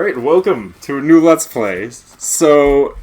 Alright, welcome to a new Let's Play. So,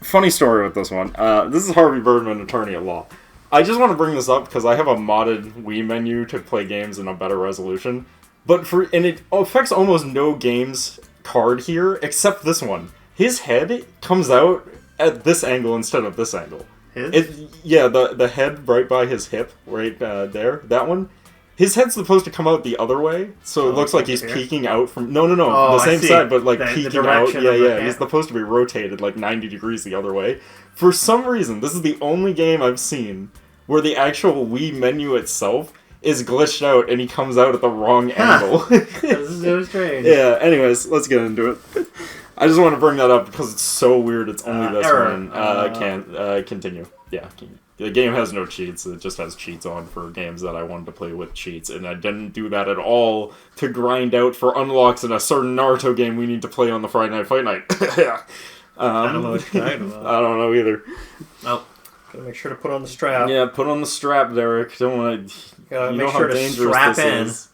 funny story with this one. This is Harvey Birdman, attorney at law. I just want to bring this up because I have a modded Wii menu to play games in a better resolution. And it affects almost no games card here, except this one. His head comes out at this angle instead of this angle. The head right by his hip, right there, that one. His head's supposed to come out the other way, so it looks like he's peeking out from... No, the same side, but like peeking out. Yeah. He's supposed to be rotated like 90 degrees the other way. For some reason, this is the only game I've seen where the actual Wii menu itself is glitched out and he comes out at the wrong angle. This is so strange. Yeah, anyways, let's get into it. I just want to bring that up because it's so weird. It's only this one. Can't continue. Yeah, the game has no cheats. It just has cheats on for games that I wanted to play with cheats, and I didn't do that at all to grind out for unlocks in a certain Naruto game we need to play on the Friday Night Fight Night. I don't know what you're talking about. I don't know either. Oh, gotta make sure to put on the strap. Yeah, put on the strap, Derek. Don't want to. You know how dangerous this is.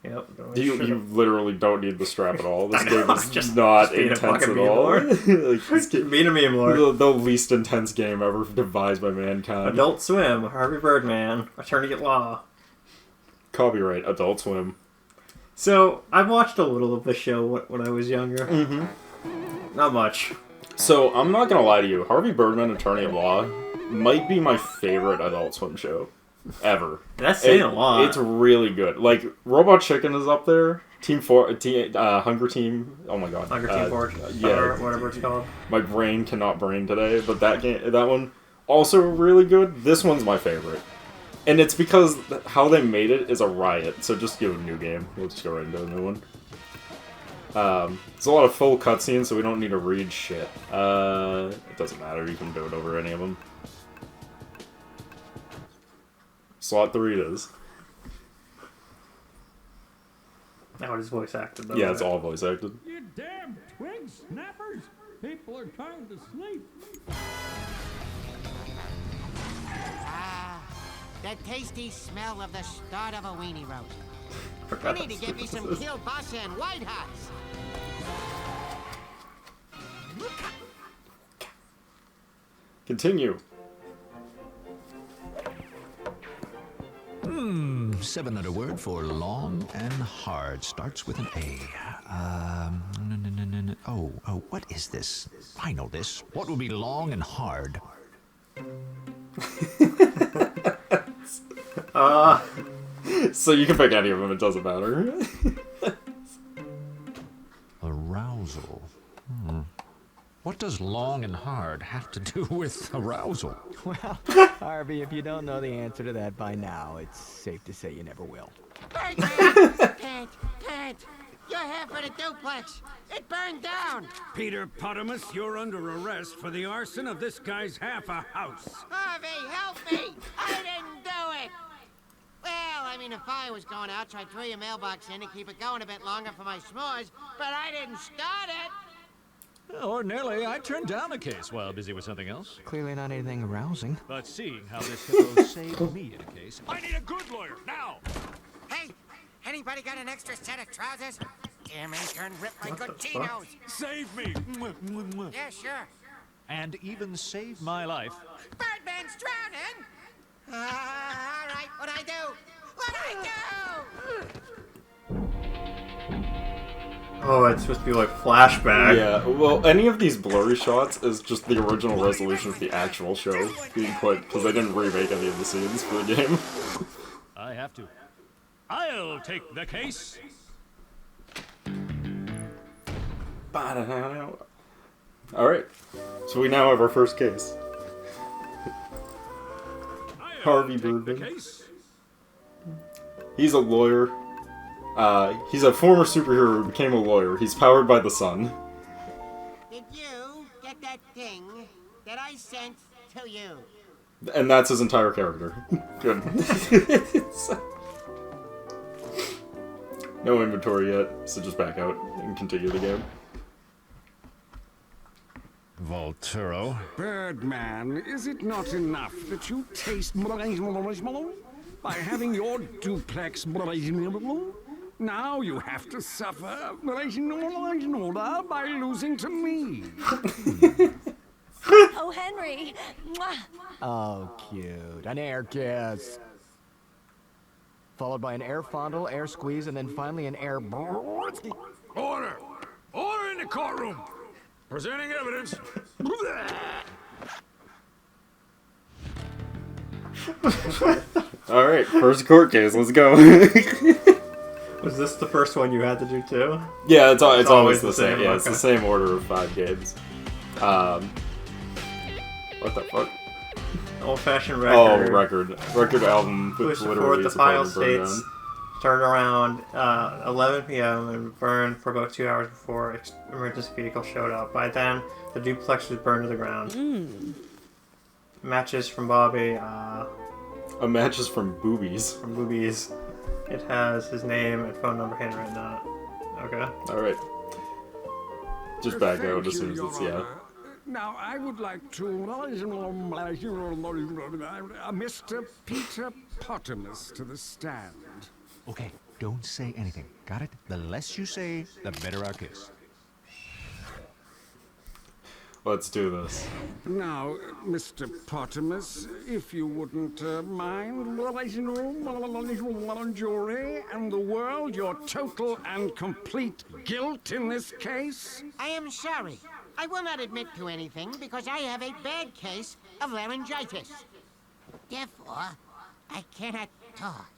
Yep. You literally don't need the strap at all. This game is just not intense at all. Be to me more. The least intense game ever devised by mankind. Adult Swim, Harvey Birdman, attorney at law. Copyright, Adult Swim. So, I watched a little of the show when I was younger. Mm-hmm. Not much. So, I'm not gonna lie to you. Harvey Birdman, attorney at law, might be my favorite Adult Swim show. Ever. That's saying a lot. It's really good. Like, Robot Chicken is up there. Hunger Team. Oh my god. Hunger Team Forge. Yeah. Whatever it's called. My brain cannot brain today, but that one also really good. This one's my favorite. And it's because how they made it is a riot. So just give a new game. We'll just go right into a new one. It's a lot of full cutscenes, so we don't need to read shit. It doesn't matter. You can do it over any of them. Slot 3 it is. Now it is voice acted, though. Yeah, it's all voice acted. You damn twig snappers! People are trying to sleep. Ah, the tasty smell of the start of a weenie roast. I need to get me some kielbasa and white hots. Continue. 7-letter word for long and hard. Starts with an A. Oh, what is this? I know this. What would be long and hard? So you can pick any of them, it doesn't matter. Arousal. What does long and hard have to do with arousal? Well, Harvey, if you don't know the answer to that by now, it's safe to say you never will. Birdman! Can't! You're here for the duplex! It burned down! Peter Potamus, you're under arrest for the arson of this guy's half a house. Harvey, help me! I didn't do it! Well, I mean, if I was going out, I'd throw your mailbox in and keep it going a bit longer for my s'mores, but I didn't start it! Ordinarily, I'd turn down a case while busy with something else. Clearly not anything arousing. But seeing how this hippo saved me in a case, I need a good lawyer, now! Hey, anybody got an extra set of trousers? Damn intern ripped my good chinos! Save me! Yeah, sure. And even save my life. Birdman's drowning! All right, what'd I do? What'd I do? Oh, it's supposed to be like flashback. Yeah, well, any of these blurry shots is just the original resolution of the actual show being put, because they didn't remake any of the scenes for the game. I have to. I'll take the case. Alright, so we now have our first case. Harvey Birdman. He's a lawyer. He's a former superhero who became a lawyer. He's powered by the sun. Did you get that thing that I sent to you? And that's his entire character. Good. No inventory yet, so just back out and continue the game. Volturo. Birdman, is it not enough that you taste by having your duplex Now you have to suffer by losing to me. Oh, Henry. Mwah. Oh, cute. An air kiss. Followed by an air fondle, air squeeze, and then finally an air... Order! Order in the courtroom! Presenting evidence. All right, first court case. Let's go. Was this the first one you had to do too? Yeah, it's always the same. Yeah, okay. it's the same order of 5 games. What the fuck? Old-fashioned Oh, record. record album with Push literally forward the file supported burn states. down. Started around 11 p.m. and burned for about 2 hours before emergency vehicle showed up. By then, the duplex was burned to the ground. Matches from Bobby. A match is from Boobies. From Boobies. It has his name and phone number handwritten on it. Okay. All right. Just back Thank out as you, soon as Your it's yeah. Honor. Now, I would like to... Mr. Peter Pottermus to the stand. Okay, don't say anything. Got it? The less you say, the better our kiss. Let's do this. Now, Mr. Pottermus, if you wouldn't mind, jury and the world, your total and complete guilt in this case? I am sorry. I will not admit to anything because I have a bad case of laryngitis. Therefore, I cannot talk.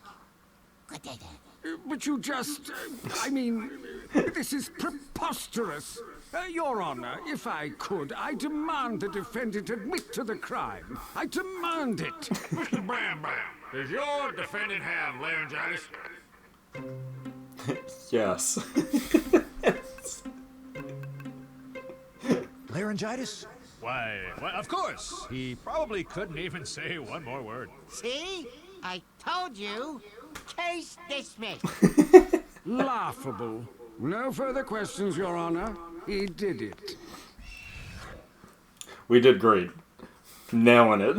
Good day, then. But you just... this is preposterous. Your Honor, if I could, I demand the defendant admit to the crime. I demand it. Mr. Bam Bam, does your defendant have laryngitis? Yes. Laryngitis? Why, of course. He probably couldn't even say one more word. See? I told you. Case dismissed. Laughable. No further questions, Your Honor. He did it. We did great. Nailing it.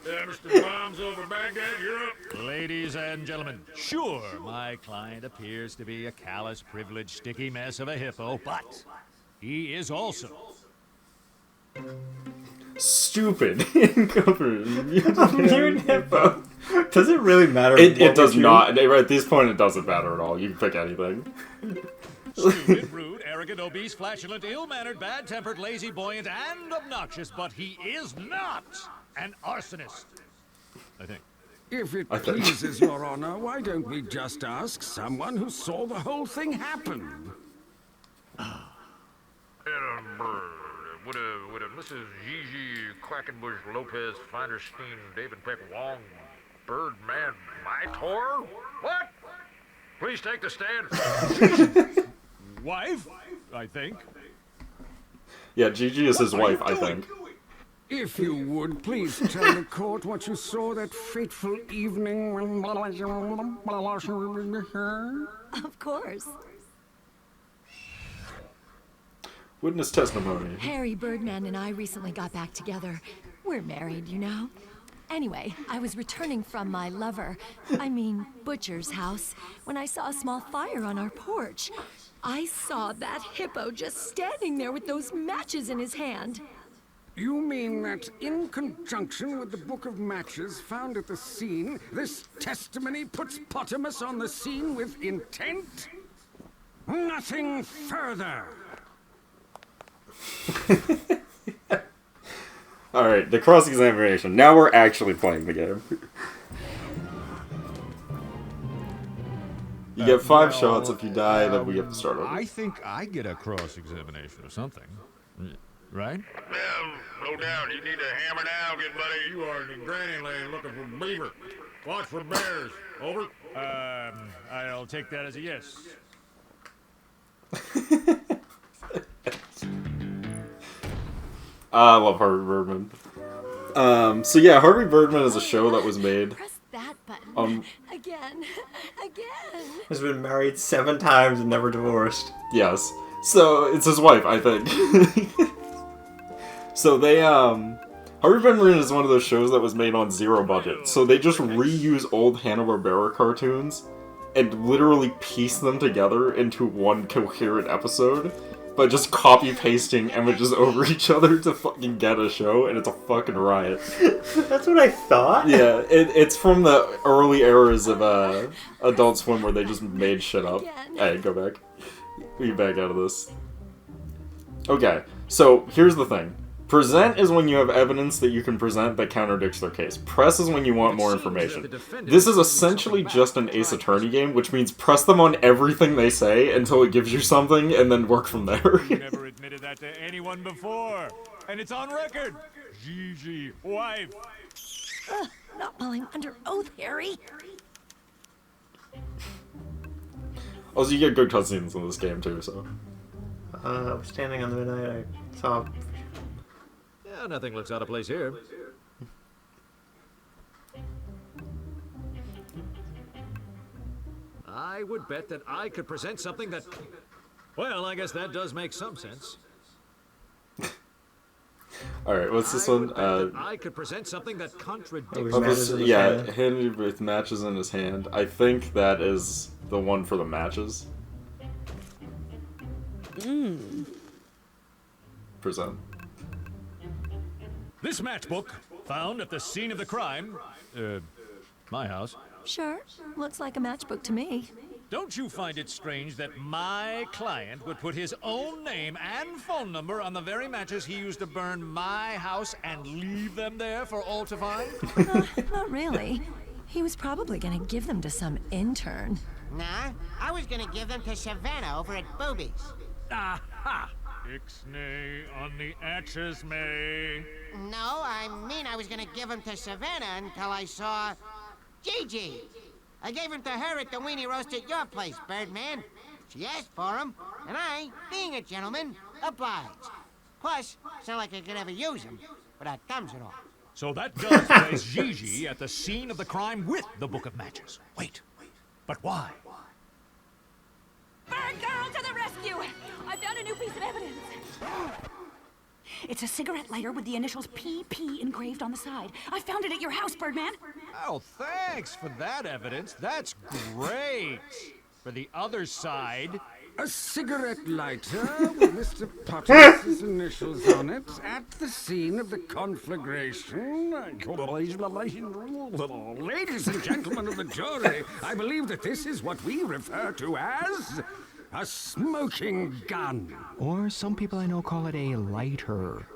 Mr. Bombs over Baghdad, you're up. Ladies and gentlemen, sure, my client appears to be a callous, privileged, sticky mess of a hippo, but he is also Stupid. You're an hippo. Does it really matter? It does not. At this point, it doesn't matter at all. You can pick anything. stupid, rude, arrogant, obese, flatulent, ill-mannered, bad-tempered, lazy, buoyant, and obnoxious, but he is not an arsonist. I think. If it pleases Your Honor, why don't we just ask someone who saw the whole thing happen? Would a Mrs. Gigi Quackenbush Lopez Feinderstein David Peck Wong Birdman Mytor? What? Please take the stand. Wife, I think. Yeah, Gigi is his wife, I think. If you would, please tell the court what you saw that fateful evening when... Of course. Witness testimony. Harry Birdman and I recently got back together. We're married, you know. Anyway, I was returning from my butcher's house, when I saw a small fire on our porch. I saw that hippo just standing there with those matches in his hand. You mean that in conjunction with the book of matches found at the scene, this testimony puts Pottermus on the scene with intent? Nothing further. Alright, the cross-examination. Now we're actually playing the game. You get 5 shots. If you die, then we have to start over. I think I get a cross-examination or something. Right? Well, no doubt. You need to hammer down, good buddy. You are in granny land looking for beaver. Watch for bears. Over. I'll take that as a yes. I love Harvey Birdman. So yeah, Harvey Birdman is a show that was made. Press that button. Again. Has been married 7 times and never divorced. Yes. So it's his wife, I think. So they Harvey Harvey Birdman is one of those shows that was made on zero budget, so they just reuse old Hanna-Barbera cartoons and literally piece them together into one coherent episode by just copy-pasting images over each other to fucking get a show, and it's a fucking riot. That's what I thought? Yeah, it's from the early eras of Adult Swim where they just made shit up. Hey, go back. We back out of this. Okay, so here's the thing. Present is when you have evidence that you can present that contradicts their case. Press is when you want more information. This is essentially just an Ace Attorney game, which means press them on everything they say until it gives you something, and then work from there. You never admitted that to anyone before, and it's on record. Gigi, wife. Not while I'm under oath, Harry. Also, you get good cutscenes in this game, too, so... I was standing on the midnight, I saw... Yeah, nothing looks out of place here. I would bet that I could present something that... Well, I guess that does make some sense. Alright, what's this one? I could present something that contradicts... Hand with matches in his hand. I think that is the one for the matches. Present. This matchbook, found at the scene of the crime, my house. Sure, looks like a matchbook to me. Don't you find it strange that my client would put his own name and phone number on the very matches he used to burn my house and leave them there for all to find? Not really. He was probably gonna give them to some intern. Nah, I was gonna give them to Savannah over at Boobies. Aha! Ixnay on the atches, May. No, I mean I was gonna give him to Savannah until I saw Gigi. I gave him to her at the weenie roast at your place, Birdman. She asked for him, and I, being a gentleman, obliged. Plus, it's not like I could ever use him without thumbs and all. So that does place Gigi at the scene of the crime with the book of matches. Wait, but why? Bird girl to the rescue! I found a new piece of evidence. It's a cigarette lighter with the initials PP engraved on the side. I found it at your house, Birdman. Oh, thanks for that evidence. That's great. For the other side... A cigarette lighter with Mr. Potter's initials on it at the scene of the conflagration. Ladies and gentlemen of the jury, I believe that this is what we refer to as a smoking gun. Or some people I know call it a lighter.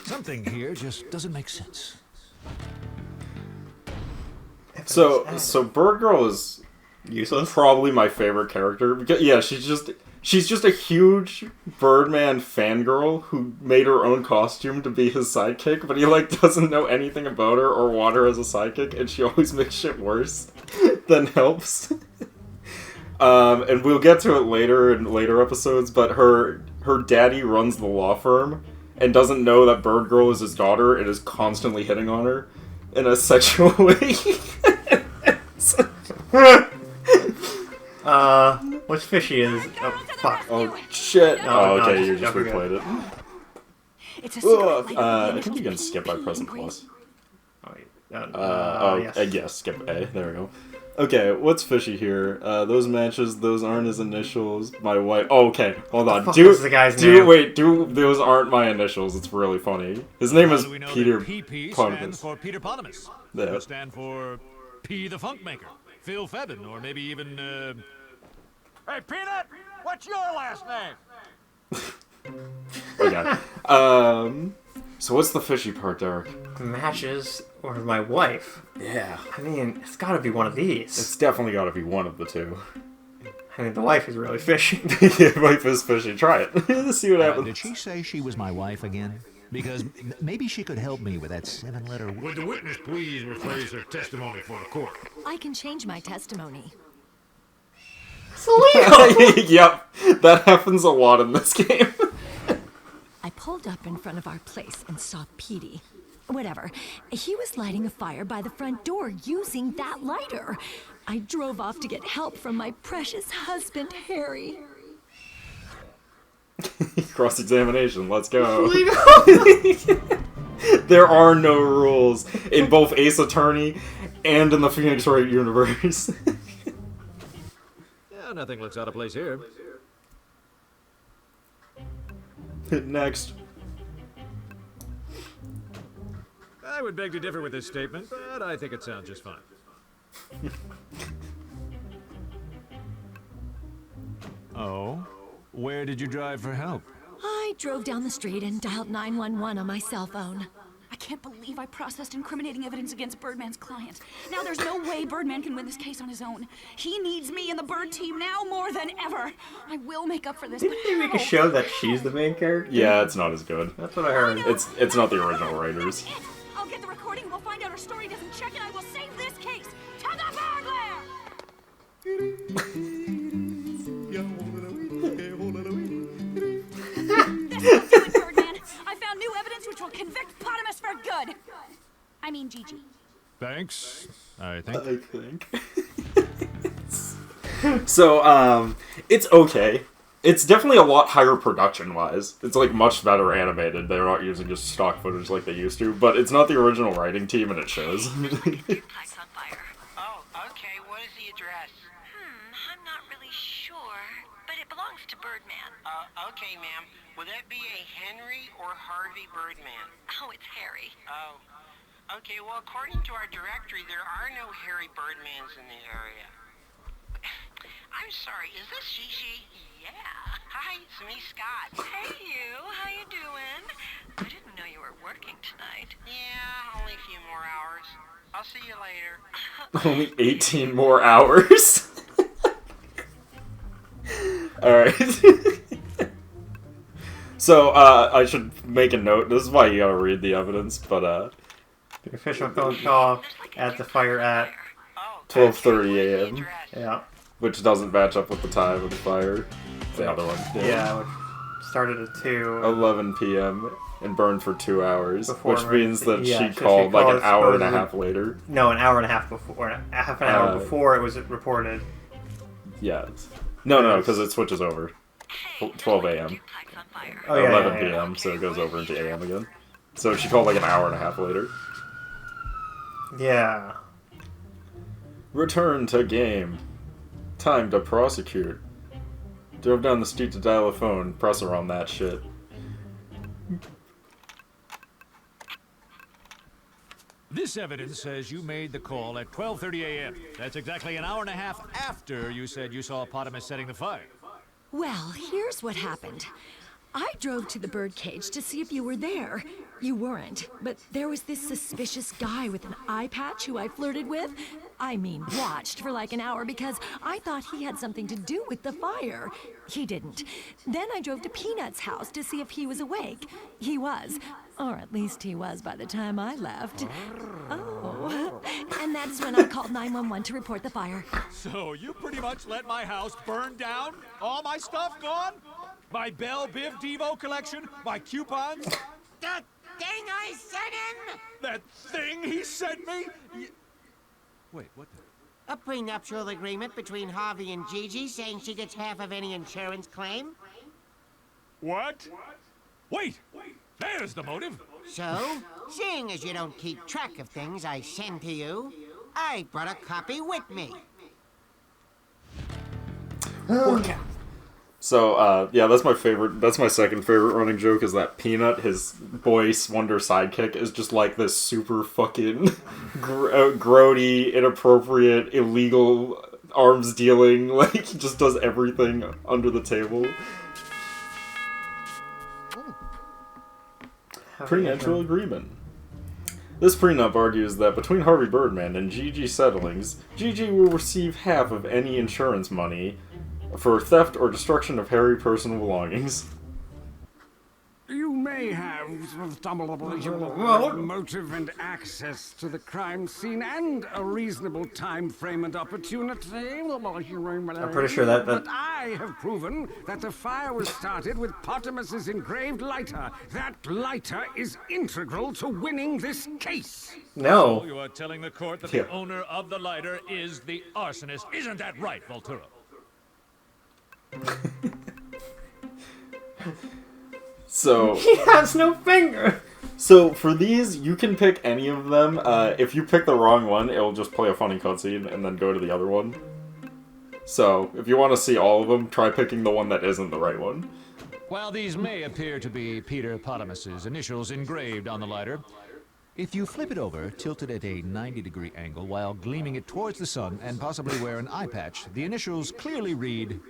Something here just doesn't make sense. So Bird Girl is useless. Probably my favorite character because yeah, she's just a huge Birdman fangirl who made her own costume to be his sidekick, but he like doesn't know anything about her or want her as a sidekick, and she always makes shit worse than helps. And we'll get to it later in later episodes, but her daddy runs the law firm and doesn't know that Bird Girl is his daughter and is constantly hitting on her in a sexual way. What's fishy is... Oh, fuck. Oh, shit. No, okay, no, you just replayed it. It's a cigarette I think you can skip by pressing plus. Yes, skip A. There we go. Okay, what's fishy here? Those matches, those aren't his initials. My wife... Oh, okay, hold on. What's the guy's name? Wait, those aren't my initials. It's really funny. His name is Peter PP Pontimus. stands for Peter Pontimus. Yeah. It'll stand for P the Funk Maker, Phil Febin, or maybe even, Hey, Peanut! What's your last name? Okay. So what's the fishy part, Derek? Matches or my wife? Yeah. I mean, it's gotta be one of these. It's definitely gotta be one of the two. I mean, the wife is really fishy. Yeah, wife is fishy. Try it. Let's see what happens. Did she say she was my wife again? Because maybe she could help me with that 7-letter... Would the witness please rephrase her testimony for the court? I can change my testimony. It's illegal! Yep, that happens a lot in this game. I pulled up in front of our place and saw Petey. Whatever. He was lighting a fire by the front door using that lighter. I drove off to get help from my precious husband, Harry. Cross-examination, let's go. There are no rules in both Ace Attorney and in the Phoenix Wright universe. Yeah, nothing looks out of place here. Next. I would beg to differ with this statement, but I think it sounds just fine. Oh? Where did you drive for help? I drove down the street and dialed 911 on my cell phone. I can't believe I processed incriminating evidence against Birdman's client. Now there's no way Birdman can win this case on his own. He needs me and the Bird team now more than ever. I will make up for this, Didn't but they make a how? show that she's the main character? Yeah, it's not as good. That's what I heard. It's not the original writers. That's it. I'll get the recording, we'll find out her story doesn't check, and I will save this case. To the burglar! This will do it, Birdman. I found new evidence which will convict Potamus for good. I mean, Gigi. Thanks, I think. So, it's okay. It's definitely a lot higher production-wise. It's, like, much better animated. They're not using just stock footage like they used to, but it's not the original writing team, and it shows. Oh, okay. What is the address? I'm not really sure, but it belongs to Birdman. Okay, ma'am. Would that be a Henry or Harvey Birdman? Oh, it's Harry. Oh. Okay, well, according to our directory, there are no Harry Birdmans in the area. I'm sorry, is this Gigi? Yeah. Hi, it's me, Scott. Hey, you. How you doing? I didn't know you were working tonight. Yeah, only a few more hours. I'll see you later. Only 18 more hours. Alright. So, I should make a note. This is why you gotta read the evidence, but, The official phone call at the fire at 12:30 a.m. Yeah. Which doesn't match up with the time of the fire. The other one did. Yeah, which started at 2. 11 p.m. and burned for 2 hours, Before which means that yeah, she so called like an called hour and a supposedly- half later. No, an hour and a half before. Half an hour before it was reported. Yes. No, because it switches over. 12 a.m. Oh, yeah, 11 yeah, yeah. p.m., so it goes over into a.m. again. So she called like an hour and a half later. Yeah. Return to game. Time to prosecute. Drove down the street to dial a phone. Press her on that shit. This evidence says you made the call at 12:30 a.m. That's exactly an hour and a half after you said you saw Potamus setting the fire. Well, here's what happened. I drove to the birdcage to see if you were there. You weren't, but there was this suspicious guy with an eye patch who I flirted with. I mean, watched for like an hour because I thought he had something to do with the fire. He didn't. Then I drove to Peanut's house to see if he was awake. He was. Or at least he was by the time I left. Oh. And that is when I called 911 to report the fire. So you pretty much let my house burn down? All my stuff gone? My Belle Biv Devo collection? My coupons? The thing I sent him? That thing he sent me? Wait, what the? A prenuptial agreement between Harvey and Gigi saying she gets half of any insurance claim. What? Wait! There's the motive! So, seeing as you don't keep track of things I send to you, I brought a copy with me. So, yeah, that's my favorite. That's my second favorite running joke. Is that Peanut, his boy wonder sidekick, is just like this super fucking grody, inappropriate, illegal arms dealing. Like he just does everything under the table. Prenuptial agreement. This prenup argues that between Harvey Birdman and Gigi Settlings, Gigi will receive half of any insurance money for theft or destruction of Harry personal belongings. You may have motive and access to the crime scene and a reasonable time frame and opportunity. I'm pretty sure that... But I have proven that the fire was started with Potamus's engraved lighter. That lighter is integral to winning this case. No. So you are telling the court that Yeah. the owner of the lighter is the arsonist. Isn't that right, Voltura? So He has no finger! So for these, you can pick any of them. If you pick the wrong one, it'll just play a funny cutscene and then go to the other one. So if you want to see all of them, try picking the one that isn't the right one. While these may appear to be Peter Potamus's initials engraved on the lighter, if you flip it over, tilt it at a 90-degree angle while gleaming it towards the sun and possibly wear an eye patch, the initials clearly read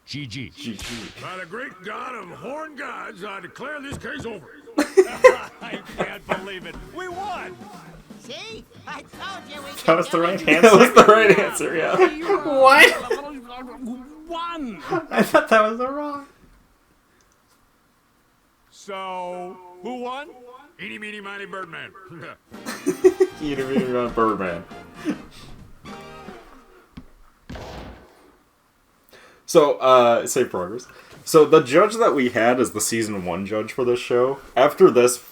GG. GG. By the great god of horn gods, I declare this case over. I can't believe it. We won! See? I told you we That was the right answer. That was the right answer, yeah. What? One. I thought that was the wrong. So, who won? Eeny, meeny, miny, Birdman. Eeny, meeny, miny, Birdman. So, save progress. So the judge that we had is the season 1 judge for this show. After this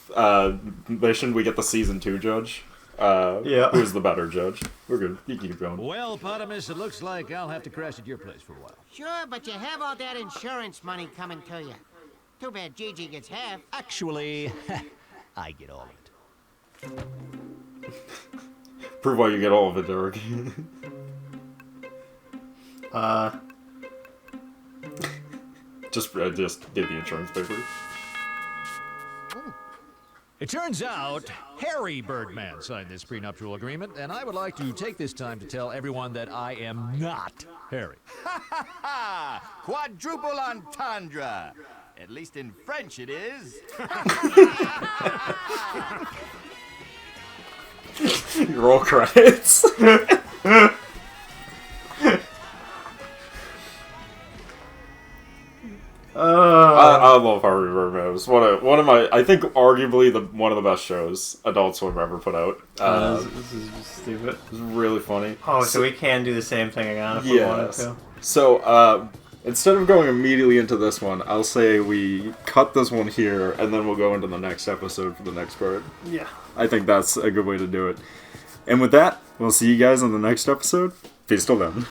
mission, we get the season 2 judge. Who's the better judge? We're good. You can keep going. Well, Potamus, it looks like I'll have to crash at your place for a while. Sure, but you have all that insurance money coming to you. Too bad Gigi gets half. Actually, I get all of it. Prove why you get all of it, Derek. Just get the insurance paper. It turns out Harry Birdman signed this prenuptial agreement, and I would like to take this time to tell everyone that I am not Harry. Quadruple entendre. At least in French it is. Roll credits. I love Harvey Birdman. It was one of my, I think, arguably one of the best shows Adult Swim ever put out. This is just stupid. It was really funny. Oh, so we can do the same thing again if we wanted to. So, instead of going immediately into this one, I'll say we cut this one here, and then we'll go into the next episode for the next part. Yeah. I think that's a good way to do it. And with that, we'll see you guys in the next episode. Peace till then.